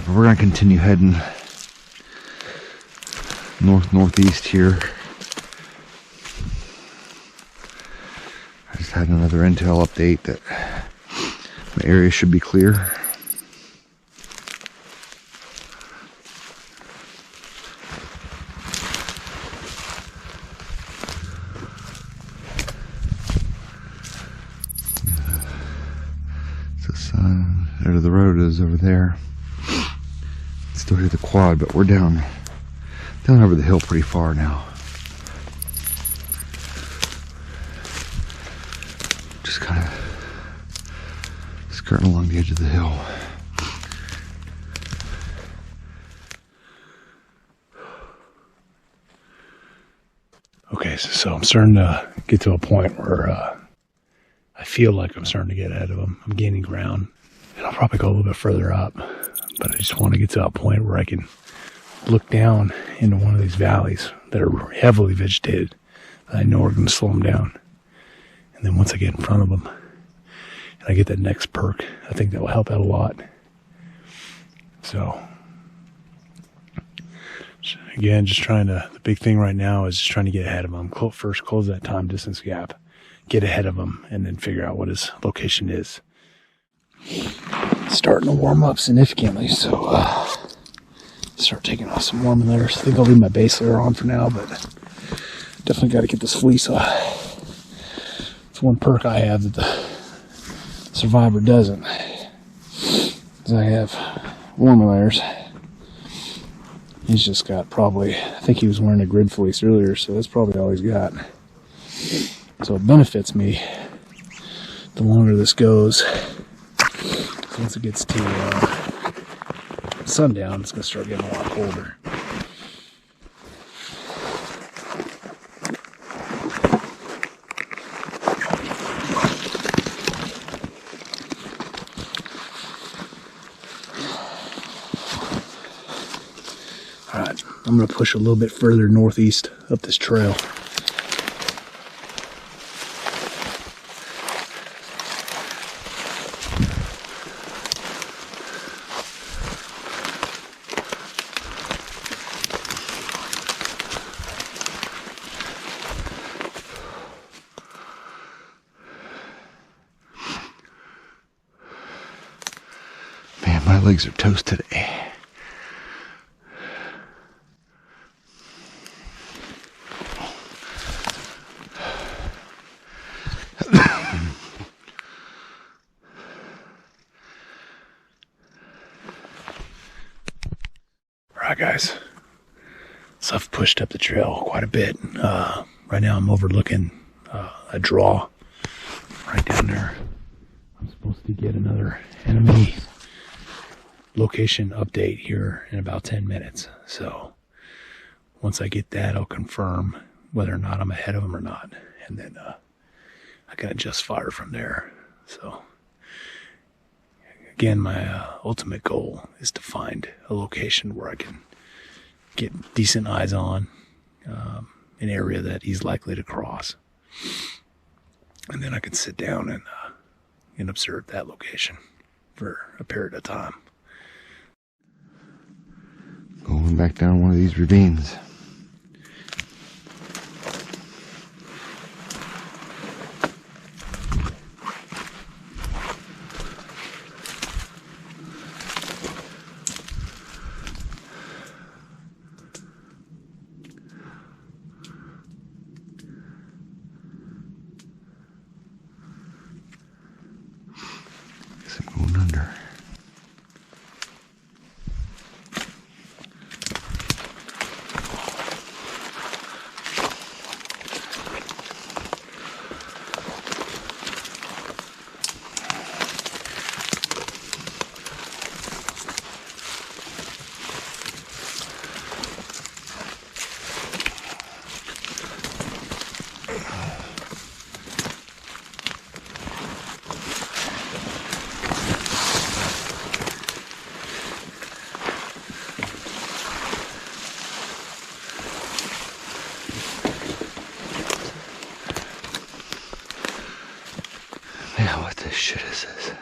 We're going to continue heading northeast here. I just had another intel update that the area should be clear. It's the sun. There the road is over there. Still hear the quad, but we're down over the hill pretty far now. Just kind of skirting along the edge of the hill. Okay, so I'm starting to get to a point where I feel like I'm starting to get ahead of them. I'm gaining ground, and I'll probably go a little bit further up. But I just want to get to that point where I can look down into one of these valleys that are heavily vegetated. I know are going to slow them down. And then once I get in front of them and I get that next perk, I think that will help out a lot. So, again, the big thing right now is just trying to get ahead of them. First, close that time distance gap, get ahead of them, and then figure out what his location is. Starting to warm up significantly, so start taking off some warming layers. I think I'll leave my base layer on for now, but definitely got to get this fleece off. It's one perk I have that the Survivor doesn't, is I have warming layers. He's just got probably, I think he was wearing a grid fleece earlier, so that's probably all he's got. So it benefits me the longer this goes. Once it gets to sundown, it's going to start getting a lot colder. Alright, I'm going to push a little bit further northeast up this trail. My legs are toast today. Alright guys, so I've pushed up the trail quite a bit. Right now I'm overlooking a draw right down there. I'm supposed to get another enemy location update here in about 10 minutes. So once I get that, I'll confirm whether or not I'm ahead of them or not. And then I can adjust fire from there. So again, my ultimate goal is to find a location where I can get decent eyes on an area that he's likely to cross. And then I can sit down and observe that location for a period of time. Going back down one of these ravines. Guess I'm going under. shit is this?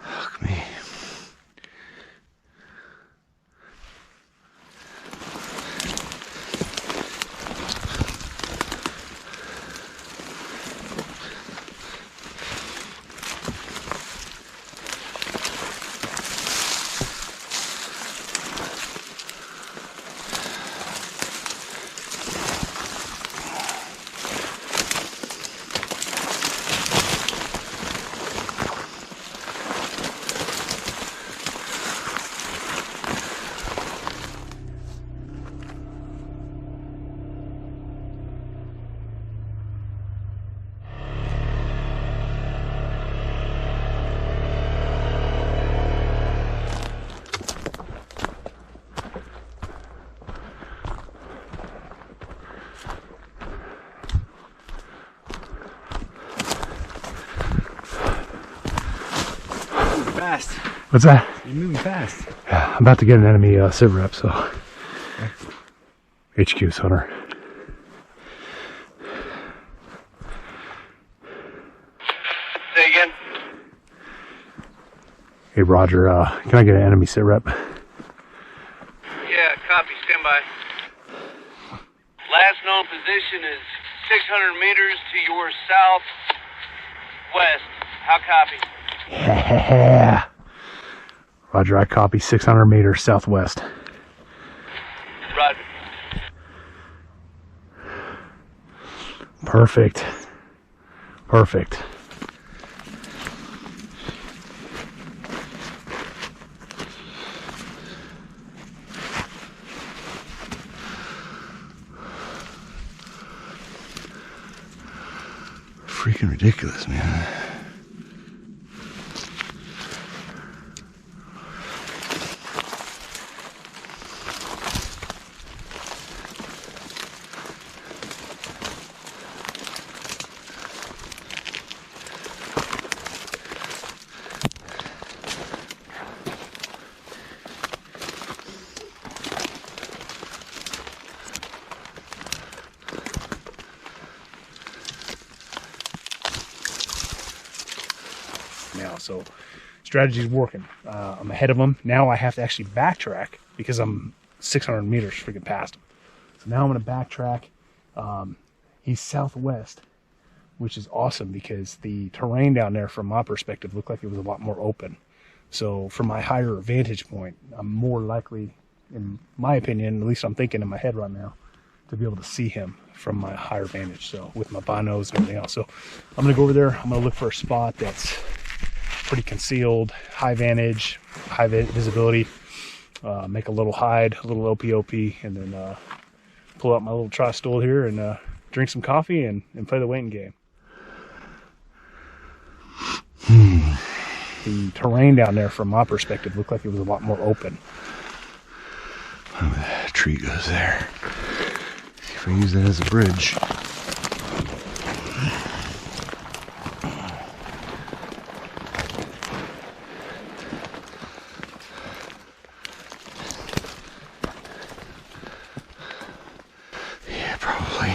Fuck me. Fast. What's that? You're moving fast. Yeah, I'm about to get an enemy sit rep, so. HQ's Hunter. Say again? Hey, Roger, can I get an enemy sit rep? Yeah, copy. Stand by. Last known position is 600 meters to your southwest. How copy? Yeah. Roger, I copy 600 meters southwest. Roger. Perfect. Perfect. Freaking ridiculous, man. Now, so strategy's working. I'm ahead of him. Now I have to actually backtrack because I'm 600 meters freaking past him. So now I'm going to backtrack. He's southwest, which is awesome because the terrain down there from my perspective looked like it was a lot more open. So from my higher vantage point, I'm more likely, in my opinion, at least I'm thinking in my head right now, to be able to see him from my higher vantage. So with my binos and everything else. So I'm going to go over there. I'm going to look for a spot that's pretty concealed, high vantage, high visibility, make a little hide, a little OPOP, and then pull out my little tri-stool here and drink some coffee and play the waiting game. The terrain down there from my perspective looked like it was a lot more open. That tree goes there. See if I use that as a bridge. Yeah, probably.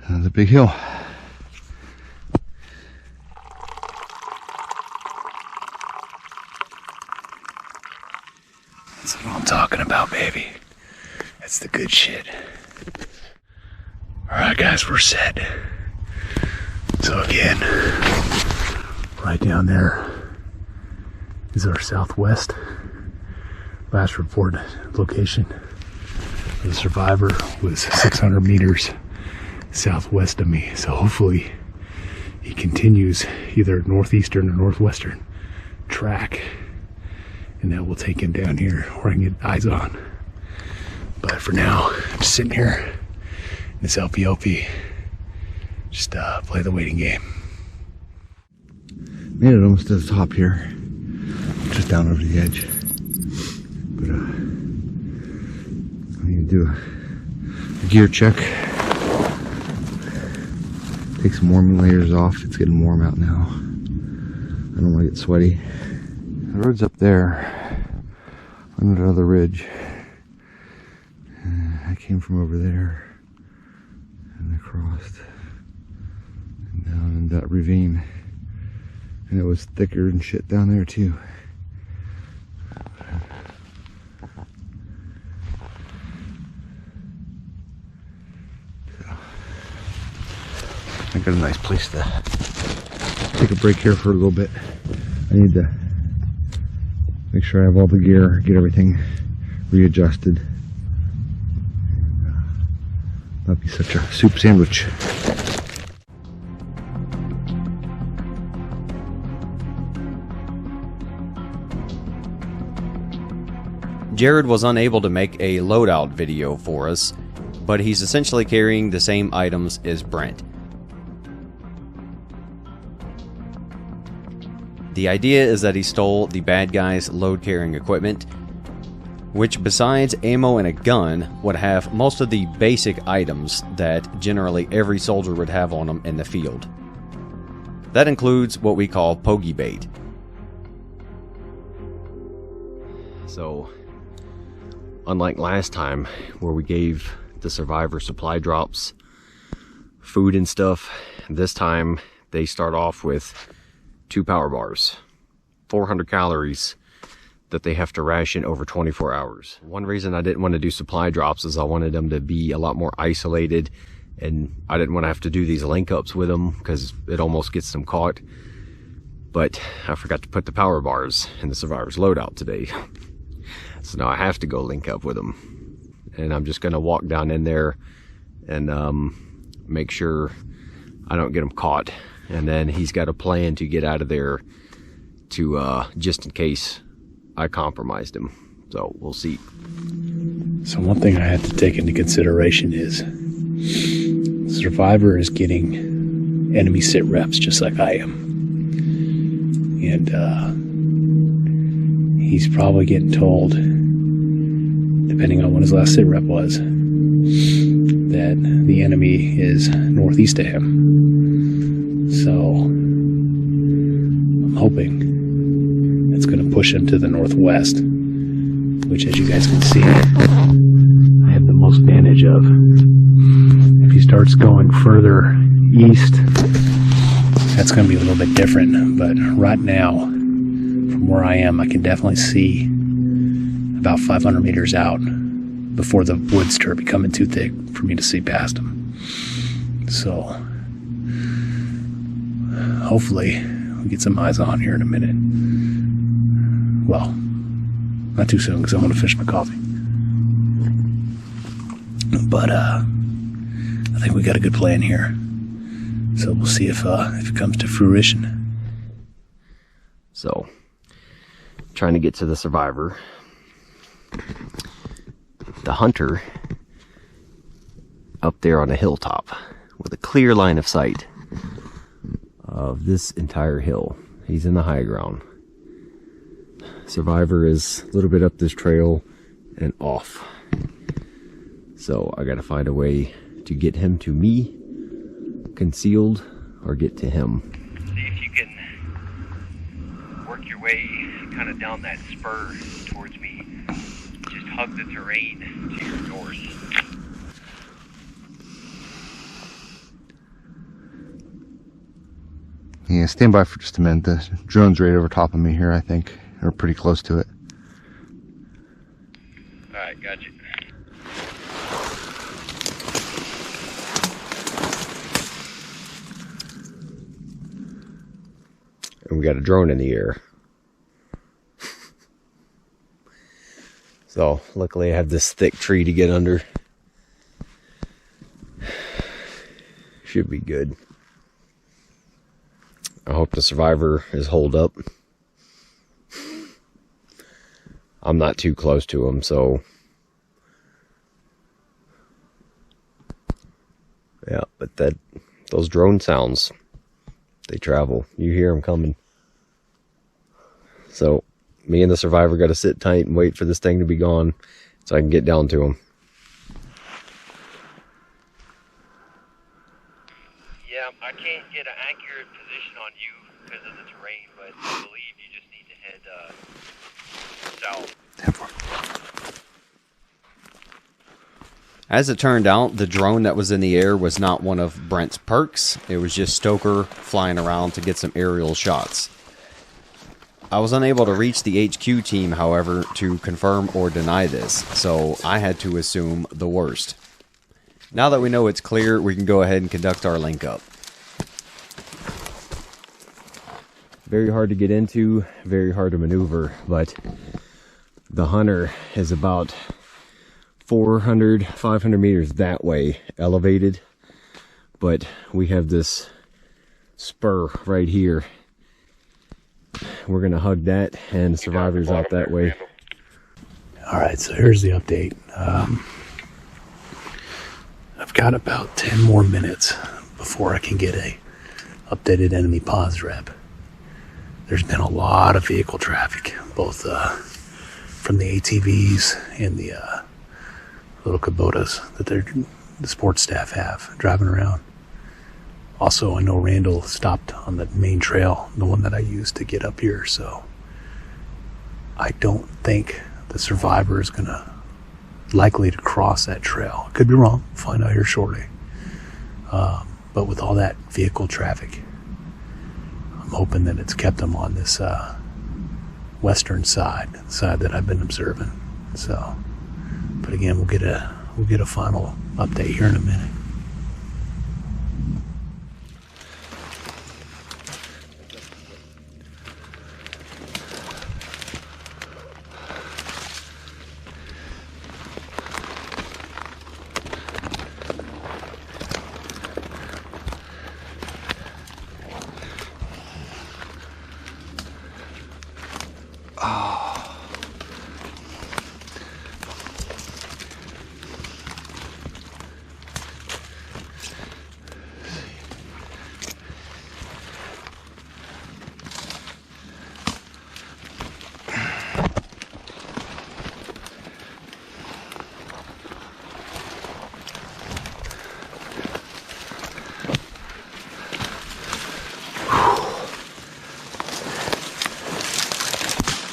Another big hill. That's what I'm talking about, baby. That's the good shit. Alright guys, we're set. So again, right down there is our southwest. Last reported location of the survivor was 600 meters southwest of me. So hopefully he continues either northeastern or northwestern track, and that will take him down here where I can get eyes on. But for now, I'm just sitting here in this LPOP, just play the waiting game. Made it almost to the top here, just down over the edge. But I need to do a gear check. Take some warming layers off. It's getting warm out now. I don't want to get sweaty. The road's up there, under another ridge. I came from over there and I crossed and down in that ravine, and it was thicker and shit down there too. So, I got a nice place to take a break here for a little bit. I need to make sure I have all the gear, get everything readjusted. Not be such a soup sandwich. Jared was unable to make a loadout video for us, but he's essentially carrying the same items as Brent. The idea is that he stole the bad guy's load-carrying equipment, which besides ammo and a gun, would have most of the basic items that generally every soldier would have on them in the field. That includes what we call pogey bait. So, unlike last time, where we gave the survivor supply drops, food and stuff, this time they start off with 2 power bars, 400 calories that they have to ration over 24 hours. One reason I didn't want to do supply drops is I wanted them to be a lot more isolated, and I didn't want to have to do these link ups with them because it almost gets them caught. But I forgot to put the power bars in the survivor's loadout today. So now I have to go link up with them. And I'm just gonna walk down in there and make sure I don't get them caught. And then he's got a plan to get out of there to just in case I compromised him. So we'll see. So one thing I have to take into consideration is the survivor is getting enemy sit reps just like I am. And he's probably getting told, depending on when his last sit rep was, that the enemy is northeast of him. So I'm hoping it's going to push him to the northwest, which, as you guys can see, I have the most advantage of. If he starts going further east, that's going to be a little bit different. But right now, from where I am, I can definitely see about 500 meters out before the woods start becoming too thick for me to see past them. So hopefully we get some eyes on here in a minute. Well, not too soon because I want to finish my coffee. But I think we got a good plan here. So we'll see if it comes to fruition. So, trying to get to the survivor. The hunter up there on a hilltop with a clear line of sight of this entire hill. He's in the high ground. Survivor is a little bit up this trail and off. So I gotta find a way to get him to me, concealed, or get to him. See if you can work your way kind of down that spur towards me. Just hug the terrain to your north. Yeah, stand by for just a minute. The drone's right over top of me here, I think. Or pretty close to it. Alright, gotcha. And we got a drone in the air. So luckily I have this thick tree to get under. Should be good. I hope the survivor is holed up. I'm not too close to him, so yeah, but those drone sounds, they travel. You hear them coming. So me and the survivor got to sit tight and wait for this thing to be gone so I can get down to him. Yeah, I can't get an accurate position on you because of the terrain, but I believe you just need to head south. As it turned out, the drone that was in the air was not one of Brent's perks. It was just Stoker flying around to get some aerial shots. I was unable to reach the HQ team, however, to confirm or deny this, so I had to assume the worst. Now that we know it's clear, we can go ahead and conduct our link up. Very hard to get into, very hard to maneuver, but the hunter is about 400, 500 meters that way elevated, but we have this spur right here. We're gonna hug that, and the survivor's out that way. All right, so here's the update. I've got about 10 more minutes before I can get a updated enemy pause rep. There's been a lot of vehicle traffic, both from the ATVs and the little Kubotas that the sports staff have driving around. Also, I know Randall stopped on the main trail, the one that I used to get up here, so I don't think the survivor is likely to cross that trail. Could be wrong, find out here shortly. But with all that vehicle traffic, I'm hoping that it's kept them on this western side that I've been observing. So, but again, we'll get a final update here in a minute.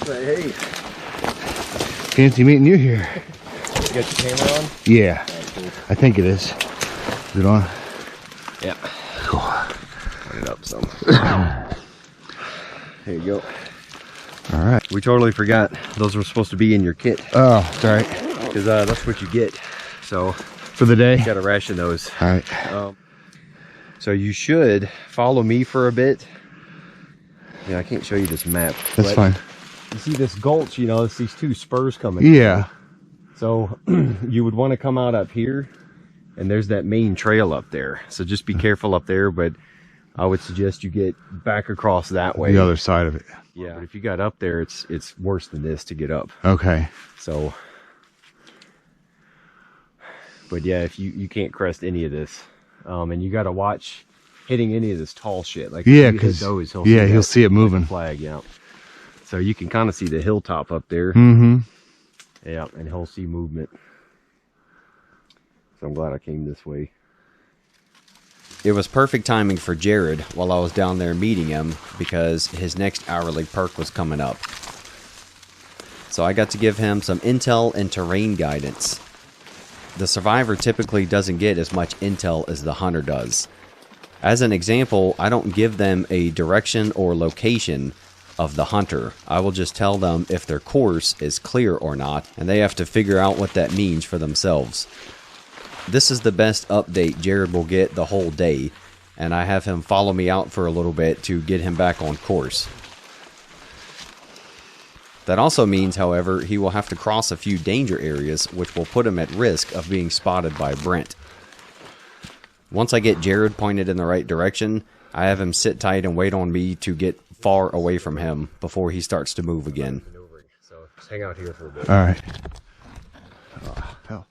Hey, Fancy meeting you here. you got your camera on? Yeah, Cool. I think it is. Is it on? Yeah. Turn it up some. There you go. All right. We totally forgot those were supposed to be in your kit, Oh, it's all right. because that's what you get. So For the day? you gotta ration those. All right. So you should follow me for a bit. Yeah, I can't show you this map. That's but fine. You see this gulch, you know, it's these two spurs coming. Yeah. So you would want to come out up here, and there's that main trail up there. So just be careful up there, but I would suggest you get back across that way. The other side of it. Yeah, but if you got up there, it's worse than this to get up. Okay. So, but yeah, if you can't crest any of this, and you got to watch hitting any of this tall shit. Like Yeah, if you hit because those, he'll see it moving. flag, yeah. So you can kind of see the hilltop up there. Mm-hmm. Yeah, and he'll see movement. So I'm glad I came this way. It was perfect timing for Jared while I was down there meeting him because his next hourly perk was coming up. So I got to give him some intel and terrain guidance. The survivor typically doesn't get as much intel as the hunter does. As an example, I don't give them a direction or location of the hunter. I will just tell them if their course is clear or not, and they have to figure out what that means for themselves. This is the best update Jared will get the whole day, and I have him follow me out for a little bit to get him back on course. That also means, however, he will have to cross a few danger areas, which will put him at risk of being spotted by Brent. Once I get Jared pointed in the right direction, I have him sit tight and wait on me to get far away from him before he starts to move again. So just hang out here for a bit. All right. Oh, hell.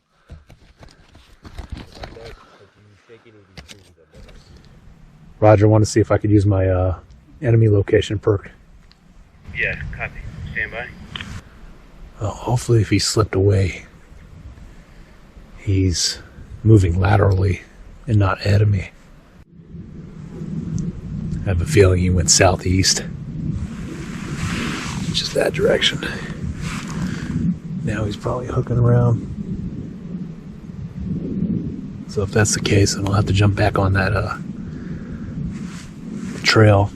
Roger, I want to see if I could use my enemy location perk. Yeah, copy. Stand by. Well, hopefully if he slipped away, he's moving laterally and not ahead of me. I have a feeling he went southeast, which is that direction. Now he's probably hooking around. So if that's the case, then I'll have to jump back on that trail.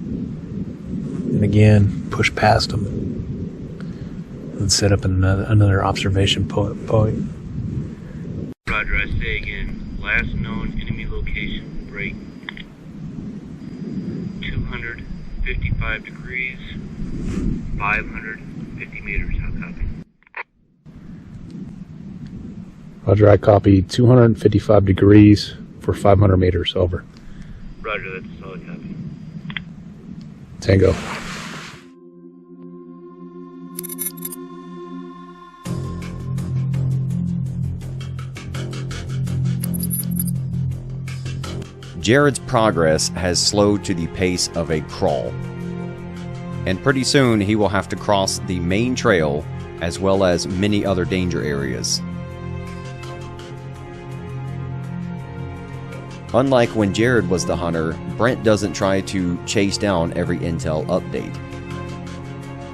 And again, push past him. And set up another observation point. Roger, I say again. Last known enemy location, break 255 degrees, 550 meters. How copy? Roger, I copy 255 degrees for 500 meters, over. Roger, that's a solid copy. Tango. Jared's progress has slowed to the pace of a crawl. And pretty soon he will have to cross the main trail as well as many other danger areas. Unlike when Jared was the hunter, Brent doesn't try to chase down every intel update.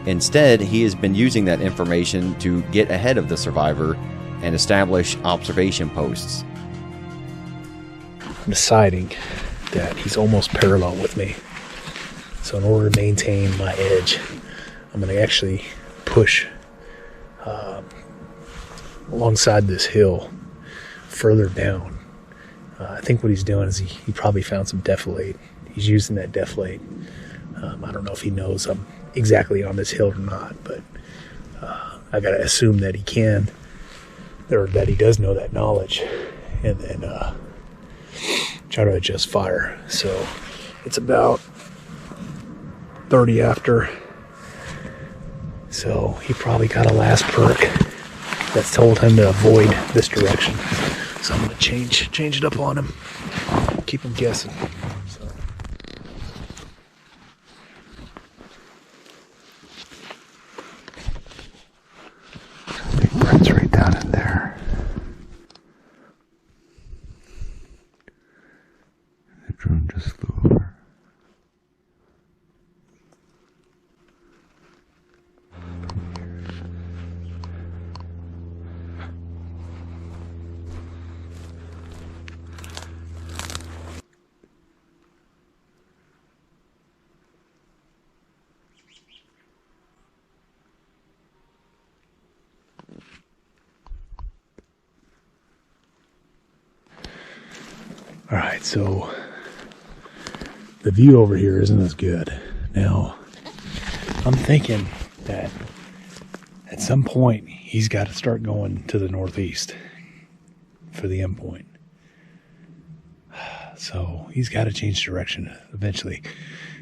Instead, he has been using that information to get ahead of the survivor and establish observation posts. I'm deciding that he's almost parallel with me. So in order to maintain my edge, I'm going to actually push alongside this hill further down. I think what he's doing is he probably found some defilade. He's using that defilade. I don't know if he knows I'm exactly on this hill or not, but I got to assume that he can, or that he does know that knowledge, and then try to adjust fire. So it's about 30 after. So he probably got a last perk that's told him to avoid this direction. So I'm gonna change it up on him. Keep him guessing. So. I think Brent's right down in there. The drone just flew over. Alright, so the view over here isn't as good. Now, I'm thinking that at some point he's got to start going to the northeast for the end point. So he's got to change direction eventually.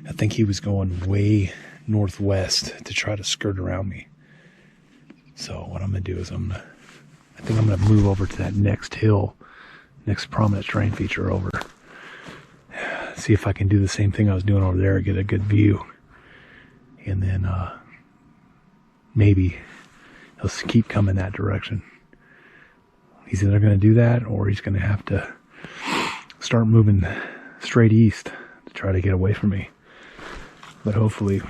I think he was going way northwest to try to skirt around me. So what I'm going to do is I think I'm going to move over to that next hill, next prominent terrain feature over. See if I can do the same thing I was doing over there, get a good view. And then maybe he'll keep coming that direction. He's either going to do that or he's going to have to start moving straight east to try to get away from me. But hopefully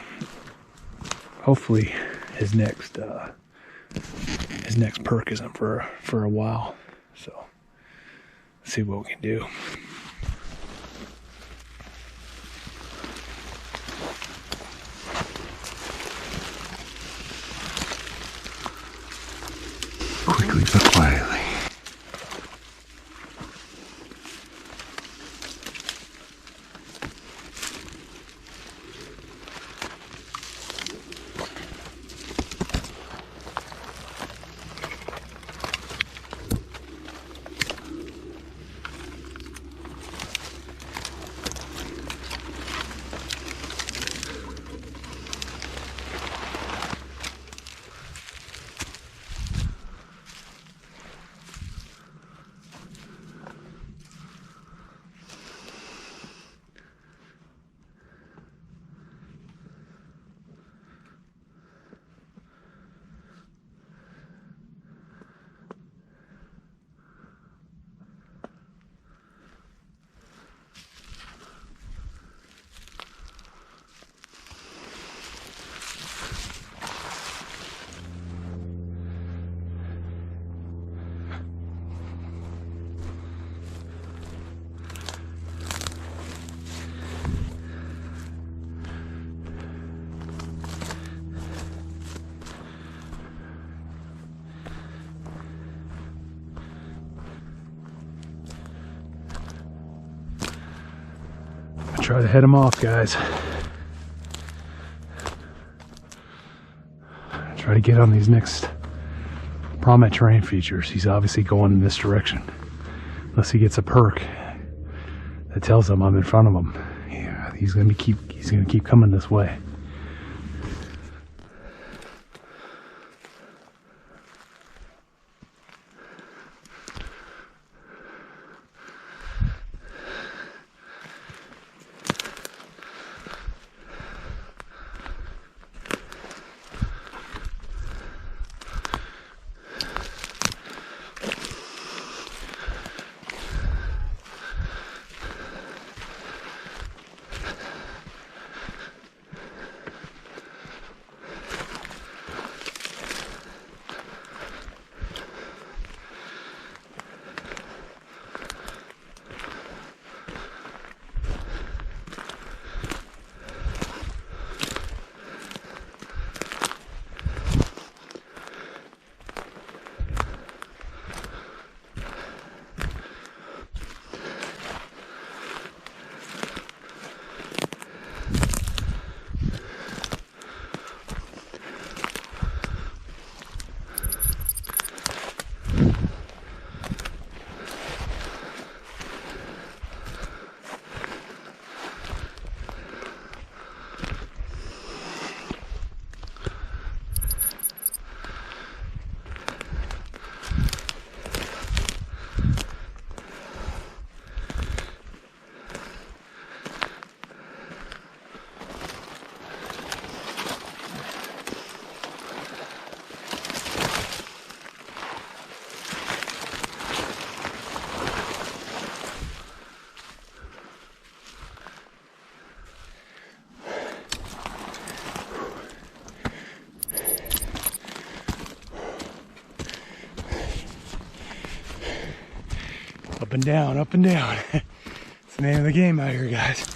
his next perk isn't for a while. So let's see what we can do. Quickly but quietly. Try to head him off, guys. Try to get on these next prominent terrain features. He's obviously going in this direction. Unless he gets a perk that tells him I'm in front of him. Yeah, he's gonna keep coming this way. Up and down, up and down. It's the name of the game out here, guys.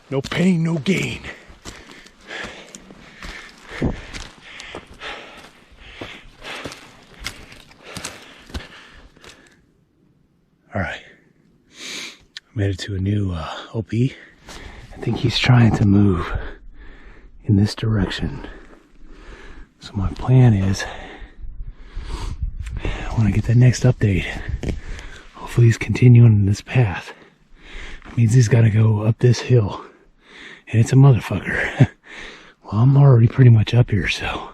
No pain, no gain. All right, made it to a new OP. I think he's trying to move in this direction. So my plan is, when I get that next update, hopefully he's continuing in this path. It means he's got to go up this hill, and it's a motherfucker. Well, I'm already pretty much up here, so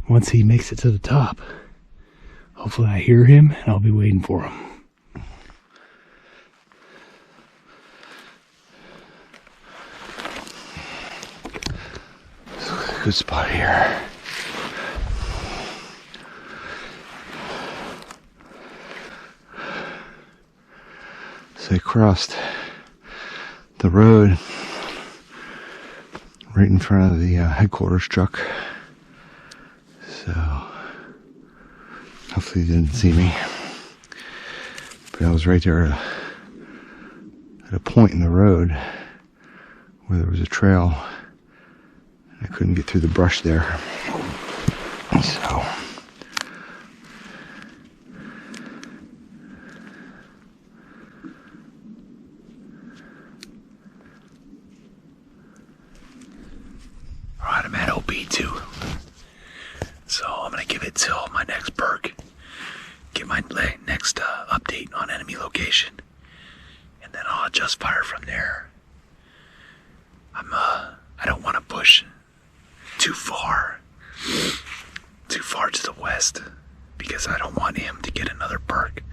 once he makes it to the top, hopefully I hear him and I'll be waiting for him. Good spot here. So they crossed the road right in front of the headquarters truck. So hopefully they didn't see me. But I was right there at a point in the road where there was a trail. I couldn't get through the brush there. So alright, I'm at OB2. So I'm gonna give it till my next perk. Get my next update on enemy location. And then I'll adjust fire from there. I don't want to push too far to the west, because I don't want him to get another perk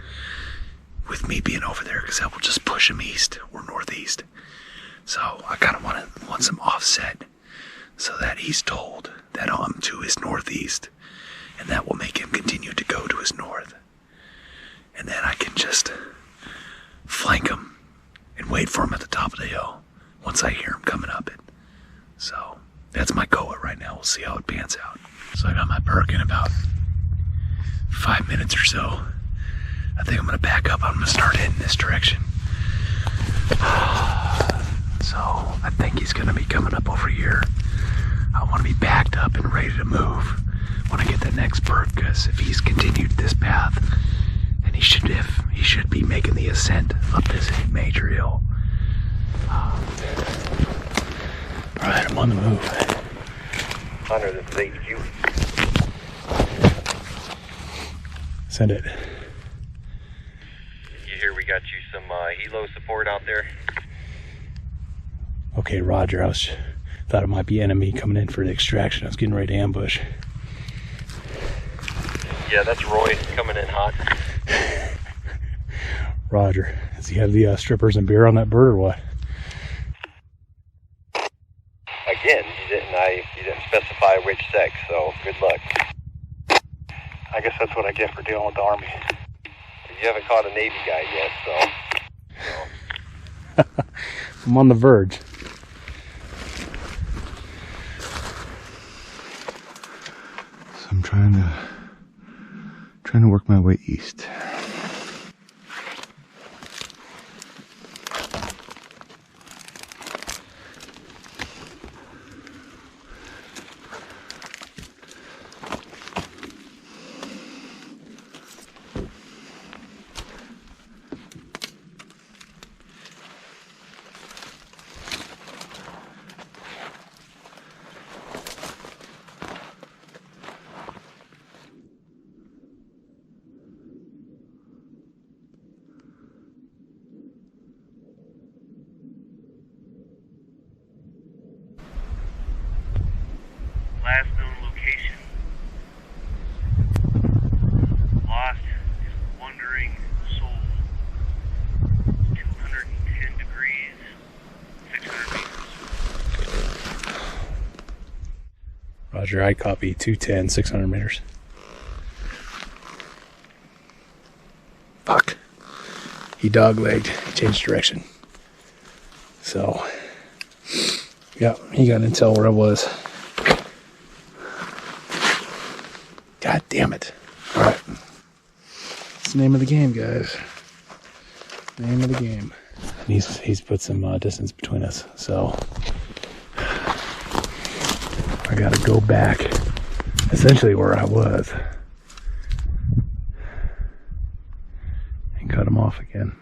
with me being over there, because that will just push him east or northeast. So I kind of want some offset, so that he's told that I'm to his northeast, and that will make him continue to go to his north. And then I can just flank him and wait for him at the top of the hill once I hear him coming up it. So that's my goal right now. We'll see how it pans out. So I got my perk in about 5 minutes or so. I think I'm gonna back up. I'm gonna start heading this direction. So I think he's gonna be coming up over here. I want to be backed up and ready to move when I get that next perk, because if he's continued this path and he should be making the ascent up this major hill. Alright, I'm on the move. Hunter, this is HQ. Send it. You hear we got you some helo support out there? Okay, Roger. Thought it might be enemy coming in for the extraction. I was getting ready to ambush. Yeah, that's Roy coming in hot. Roger. Does he have the strippers and beer on that bird or what? Again, you didn't specify which sex, so good luck. I guess that's what I get for dealing with the Army. You haven't caught a Navy guy yet, so. I'm on the verge. So I'm trying to work my way east. Last known location. Lost his wandering soul. 210 degrees, 600 meters. Roger, I copy. 210, 600 meters. Fuck. He dog-legged. Changed direction. So, yeah, he got intel where I was. God damn it. Alright. That's the name of the game, guys. Name of the game. And he's put some distance between us, so I gotta go back essentially where I was and cut him off again.